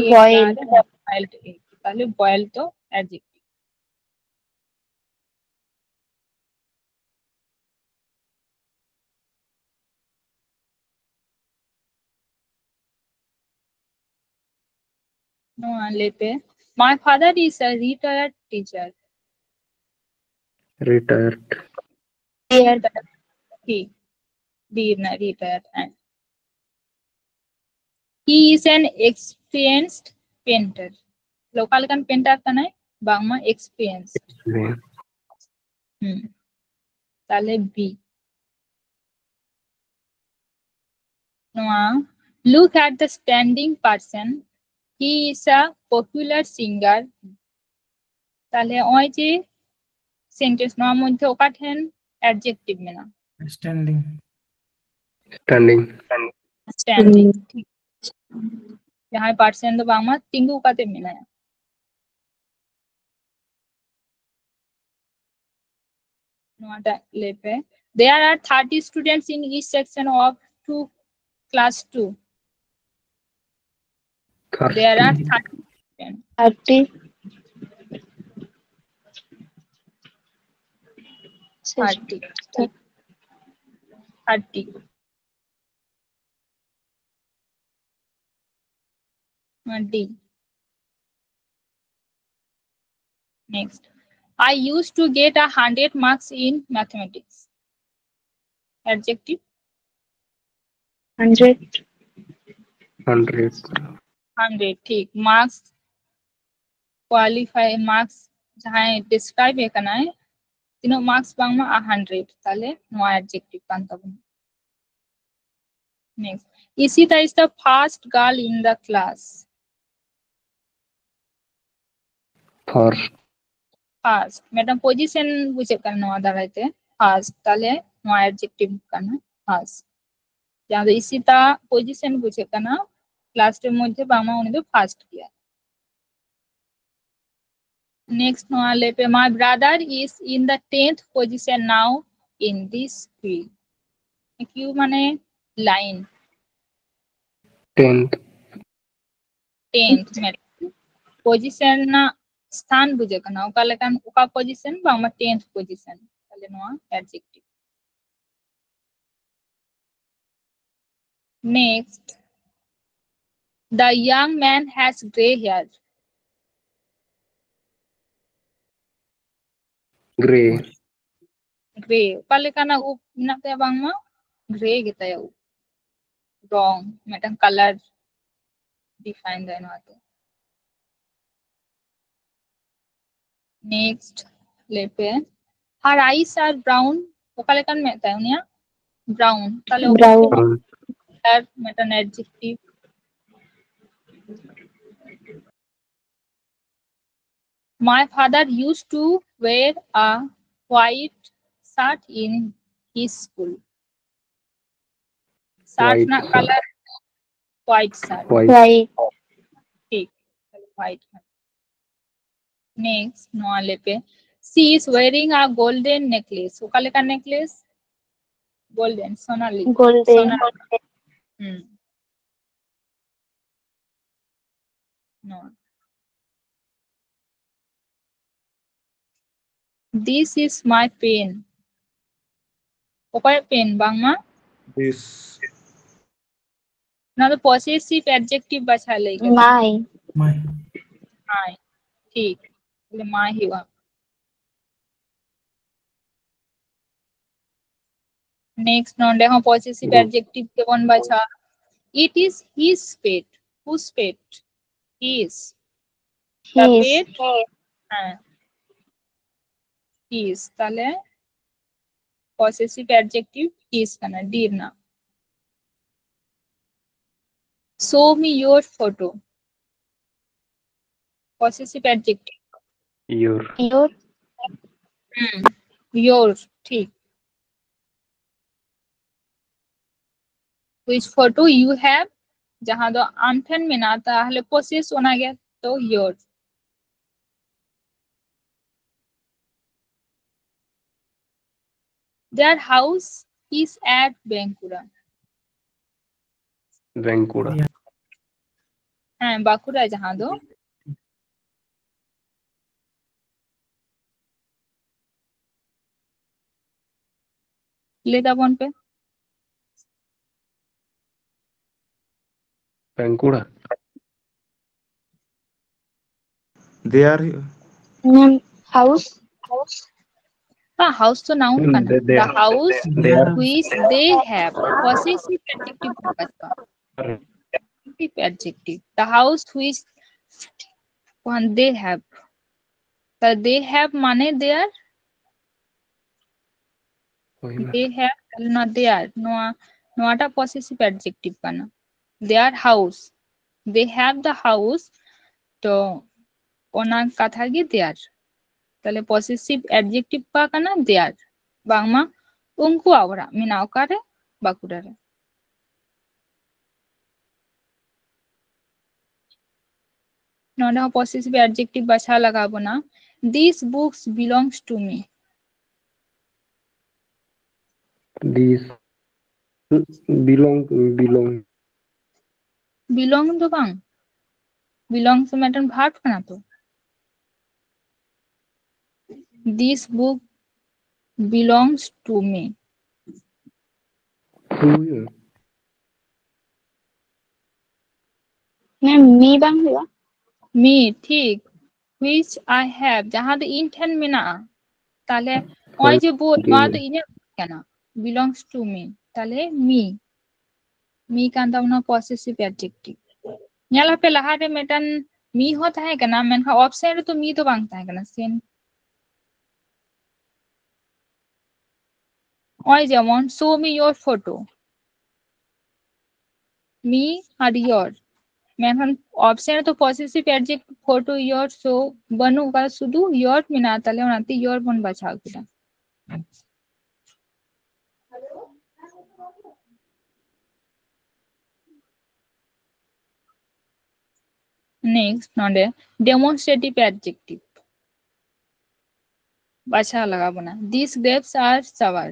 Boiled. boiled egg ताले boiled तो adjective no लेते my father is a retired teacher retired Here. he did retired and he is an experienced painter local kan painter tanai bangma experienced তাহলে B Noah, look at the standing person he is a popular singer তাহলে ওই যে sentence নোয়া মধ্যে ওকাঠেন adjective মেনা Standing. Standing. standing ठीक यहाँ person तो बांग मा तिंगु काते मिला है NOTA लेपे there are 30 students in each section of 2 class 2 there are 30 students 30. 30 ठीक 30 D next I used to get 100 marks in mathematics adjective 100. 100. 100 ठीक marks qualify marks जहाँ describe है करना है तीनों marks बांग में 100 ताले no adjective kan tabun next Isita is the first girl in the class First. madam position बुझे करना वाला रहते first ताले no adjective करना first जहाँ तो Isita position बुझे करना class के मध्य बांग में उन्हें तो first किया next no लेपे my brother is in the 10th position now in this field क्यों माने line 10th. 10th में position ना स्थान बुझे करना उका लेकिन उका position बांग में 10th position ताले नो adjective next the young man has gray hair Gray. gray uka lekian up nak te bang ma gray kita ya wrong metan color define da no ate next lepe her eyes are brown uka lekian me ta unia brown tale Brown. Brown. color metan adjective my father used to wear a white shirt in his school shirt White na shirt. color white shirt White. White. ठीक white next no lepe she is wearing a golden necklace ukale ka necklace golden sonali Golden. no this is my pen ukale pen bang ma This. na to possessive adjective bacha lege My. My. my ठीक ले my ही हुआ next नोंडे हम possessive Good. adjective के कौन बचा it is his pet whose pet his the His. pet his তাহলে possessive adjective his kana dir na show me your photo possessive adjective Your. Your. your ठीक which photo you have जहाँ दो आमठन में ना ताहले possess होना गया तो your their house is at Bankura Bankura. हाँ बाकुरा जहाँ दो लेता कौन पे Bankura. They are. House. हाँ house तो noun का ना They the are. house They are. which they have possessive adjective का adjective the house which one they have the they have माने they are they have not they are no no आता possessive adjective का ना their house they have the house तो ओना कथा की they are ताले possessive adjective का ना they are बांगमा ᱩᱱᱠᱩᱣᱟᱜ ᱚᱲᱟᱜ ᱢᱮᱱᱟᱜ ᱚᱠᱟᱨᱮ? ᱵᱟᱸᱠᱩᱲᱟ ᱨᱮ। ᱱᱚᱰᱮ ᱦᱚᱸ possessive adjective ᱵᱟᱪᱷᱟᱣ ᱞᱟᱜᱟᱣ ᱵᱚᱱᱟ। These books belongs to me। These belong belong do bang, belongs to mitten verb kana to। This book belongs to me। to you. Ma'am me bang हुआ me ठीक, which I have जहाँ दो इन ठेन मेना ताले ओय जे बो नवा दो इने kana belongs to me ताले me kan tabna possessive adjective। nyala pe laha re metan me ho tahe kana menha option re to me do bang tahe kana sen oy jemon show me your photo me আর your मेहन option तो possessive adjective photo your सो बनु का सुदु your मिना ताले ओनाती योर बन बचाव किदा। नेक्स्ट नोडे डेमोन्स्ट्रेटिव एडजेक्टिव बचाव लगा बना। This grapes are sour.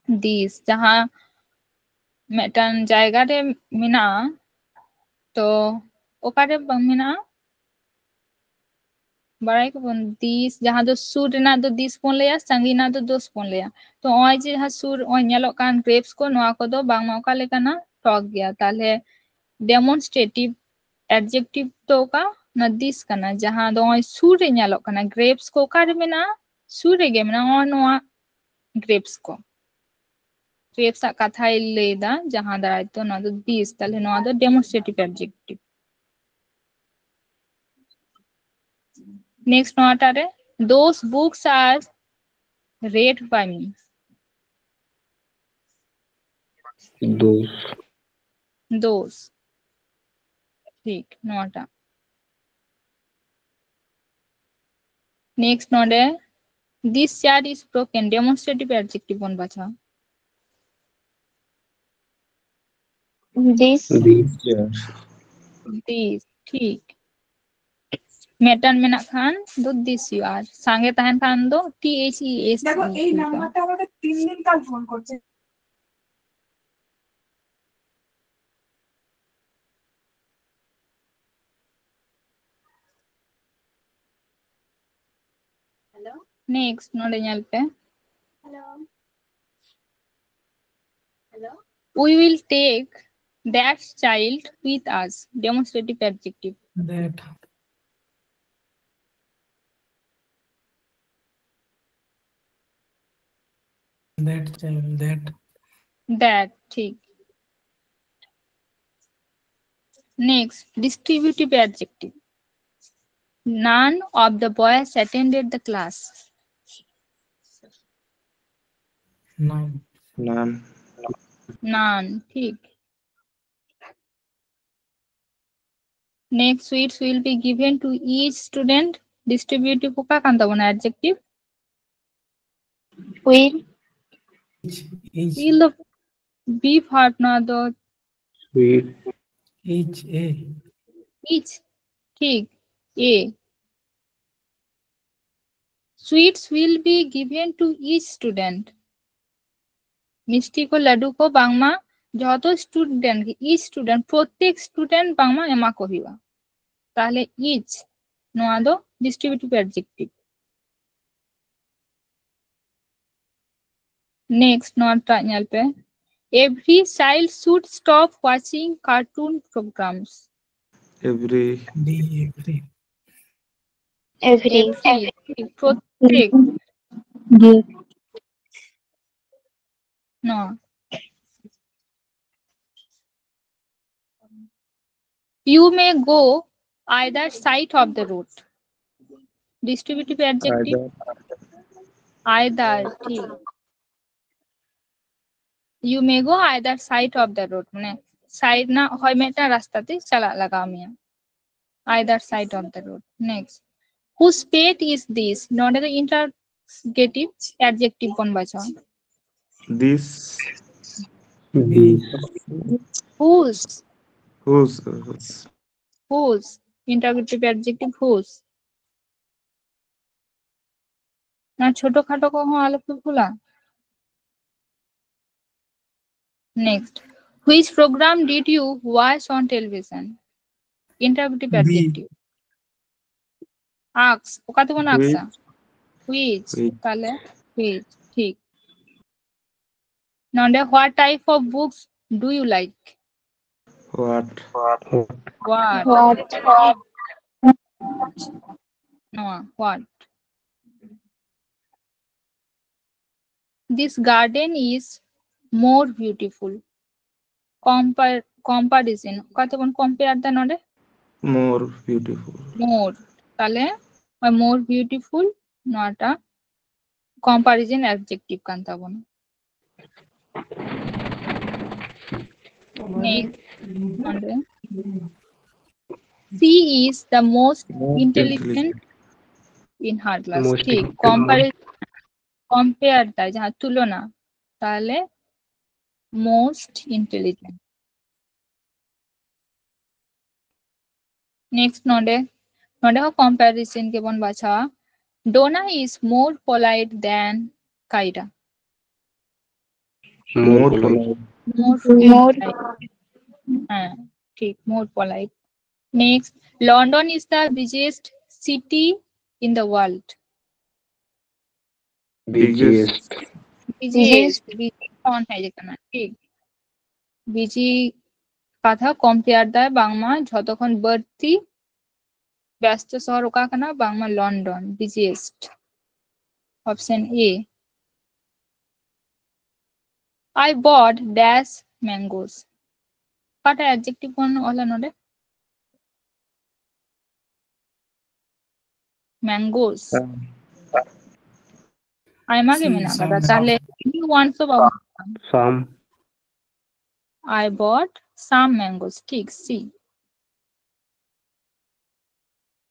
This जहाँ मेटन जायगा रे मिना तो ओकारे बंग मिना बड़ाई को बन दिस जहाँ दो सुर ना दो दिस पोन लेया संगी ना दो दोस पोन लेया तो ओय जे जहाँ सुर ओय नेलो कान ग्रेप्स को नोआ को दो बांग मौका लेका ना टॉक गया ताले डेमोन्स्ट्रेटिव एडजेक्टिव तो का ना दिस कना जहाँ दो ओय सुर रे नेलो कना ग्रेप्स को ओकारे मिना सुर रे गे मिना ओय नोआ ग्रेप्स को ग्रेप्स आ कथा लेदा जहाँ दाराय तो ना दो दिस ताले नोआ दो demonstrative adjective. Next note are those books are read by me। those ठीक नोटा। नेक्स्ट नोट है this chair is broken demonstrative adjective बन बचा। this Yes. this ठीक मेटन में ना खान दो this you are सांगे तहन खान दो THES দেখো এই নাম্বারটা আমাকে 3 দিন কাল ফোন করছে। हेलो नेक्स्ट नोडे ñal पे hello hello we will take that child with us demonstrative adjective। That. That child. that ठीक। next distributive adjective none of the boys attended the class। None. None. none ठीक। next sweets will be given to each student distributive का कांता बना adjective will Each. will the be part ना दो Sweet. Each. A. each ठीक a sweets will be given to each student मिष्टी को लड्डू को बांगमा যত student each student প্রত্যেক student বাংমা এমা কহিবা তাহলে ইচ নোয়া দো distributive adjective. Next NOTA ñal पे every child should stop watching cartoon programs। Every. every প্রত্যেক no you may go either side of the road distributive adjective either ठीक you may go either side of the road মানে side না হয় মেটা রাস্তাতে চালা লাগাও মিয়া either side of the road। next whose pet is this? Node the interrogative adjective bon bacha. This. These. Whose? Whose. Whose? Interrogative adjective whose? না ছোটখাটো কখন আলোকে ভোলা। Next, which program did you watch on television? Interrogative B. adjective. Ask. ওকাতে কোন Which. Aqsa? Which? Which. তাহলে which? ঠিক। Nonde, what type of books do you like? What. What? What? No, what? This garden is more beautiful. Comparison. ওকাতে কোন compare দা নডে? More beautiful. More. তাহলে more beautiful নটা comparison adjective Kanta বন। Next, nonde. She is the most intelligent in her class. Most ঠিক compare টা যাহা তুলনা তাহলে most intelligent. Next node ho comparison ke bon bacha. Donna is more polite than Kaira. More polite. More More. polite. ठीक more polite. Next, London is the busiest city in the world. Biggest. Busiest on है যেখানে ঠিক busy কথা compare দেয় বাংমা যতক্ষণ বাড়তি ব্যস্ত শহর ওকা কানা বাংমা London busiest option A I bought dash mangoes কাটা অ্যাডজেক্টিভ কোন হলো নরে mangoes I'm আগে See, মিনা some, কথা তাহলে you want to Some. I bought some mangoes. ठीक C.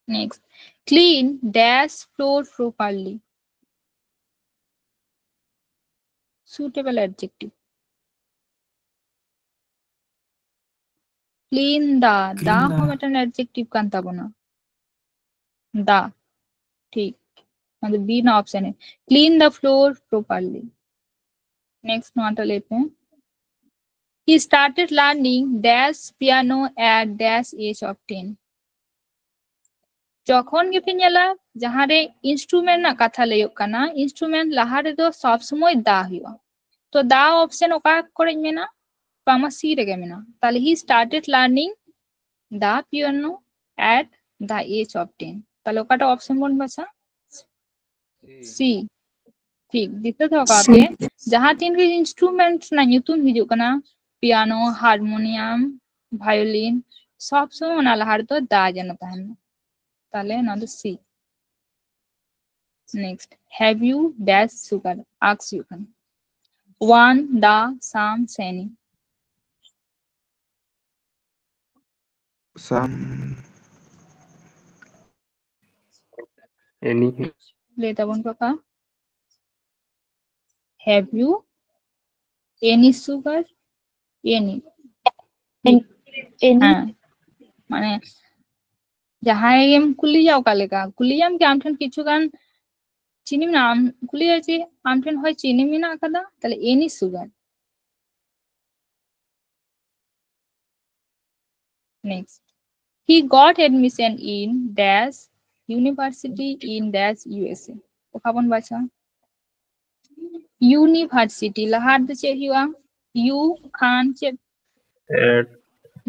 Next, clean dash floor properly. Suitable adjective. Clean the. Clean Da the. हम एक adjective कांता बना. Da. ठीक. मतलब B ना option है. Clean the floor properly. Next NOTA लेते हैं. He started learning dash piano at dash age of 10. যখন গিয়ে ñela যাহারে ইনস্ট্রুমেন্ট না কথা লইক কানা ইনস্ট্রুমেন্ট লাহারে তো সব সময় দা হইবা তো দা অপশন ওকা করে মেনা পামা সি রেগে মেনা তাহলে he started learning the piano at the age of 10 তাহলে ওকাটা অপশন কোন বাছা সি ঠিক দিতে থাকাতে যাহা তিন রে ইনস্ট্রুমেন্ট না nyutum হিজু কানা পিয়ানো হারমোনিয়াম ভায়োলিন সব সময় না লাহারে তো দা জানো তাহলে তাহলে নাম C Next, have you dash sugar? Ask you can. One, the, some, any. Some. Any. Later one papa. Have you any sugar? Any. Any. মানে যাহাইম কুলিয়াও কালেকা কুলিয়াম কি আমঠন কিছু গান চিনি না কুলিয়া যে আমঠন হয় চিনি মিনা কাদা তাহলে any sugar Next, he got admission in dash university in dash USA. ওখাবন বাছা university lahar de che hiwa you khan che At.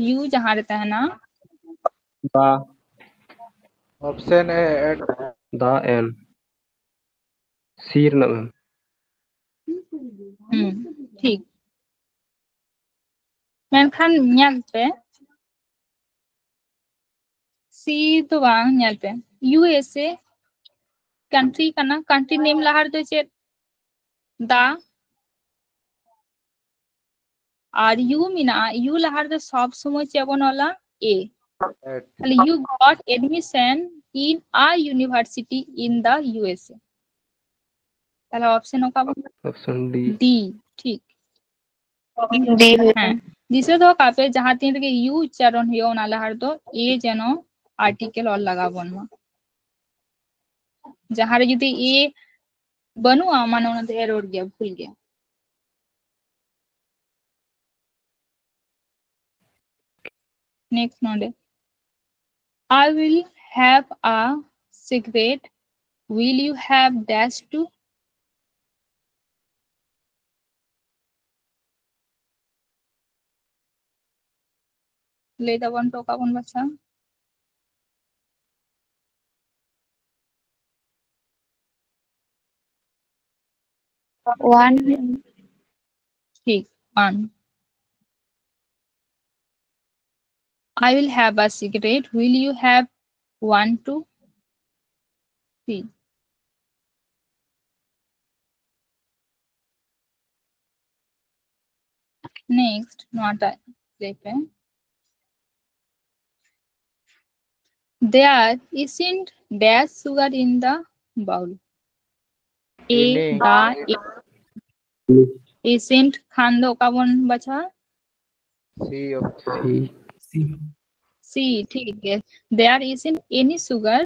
you जहाँ रहता है ना The. Option A at. The and. Sir na ma'am. ठीक मेनखान nyal pe C तो bang nyal pe USA country kana country name lahar de che da আর you মিনা you লাহার দে সব সময় চেবন ওলা এ At. তাহলে you got admission in a university in the USA. তাহলে অপশন ওকা Option D. ডি ঠিক D हुआ হ্যাঁ जिसे तो कापे जहां तीन के यू उच्चारण हुई ओना लहर तो ए जेनो आर्टिकल और लगाबन मा जहां रे यदि ए बनुआ माने ओना तो एरर गया भूल गया next नोडे I will have a cigarette. Will you have dash too? Later one talk upon bacha. one ठीक one. I will have a cigarette. Will you have one too? ठीक next not a lepe. There isn't dash sugar in the bowl. A Ini. da isn't khando kabon bacha. C option. C. C. C ठीक है. There isn't any sugar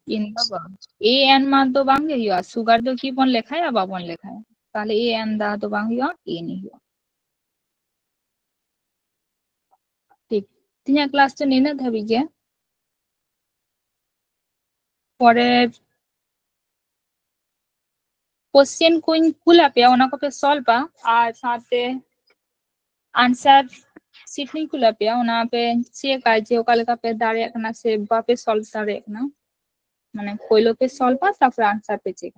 in the bowl. A and मान तो बांग गई हुआ. Sugar तो की बन लिखा है या बाबन लिखा है. ताले A and दा तो बांग हुआ. A नहीं हुआ. ठीक. तीन क्लास तो नहीं ना था बीजे. পরে কোশ্চেন কুইন খুলা पे ওনা को पे सॉल्व पा আর সাথে आंसर सीट नहीं खुला पे ओना पे से কাজে ওকালে का पे দাঁড়িয়ে না সে বাপে সলভ দাঁড়িয়ে না মানে কইলো पे सॉल्व पा তারপর आंसर पे চেক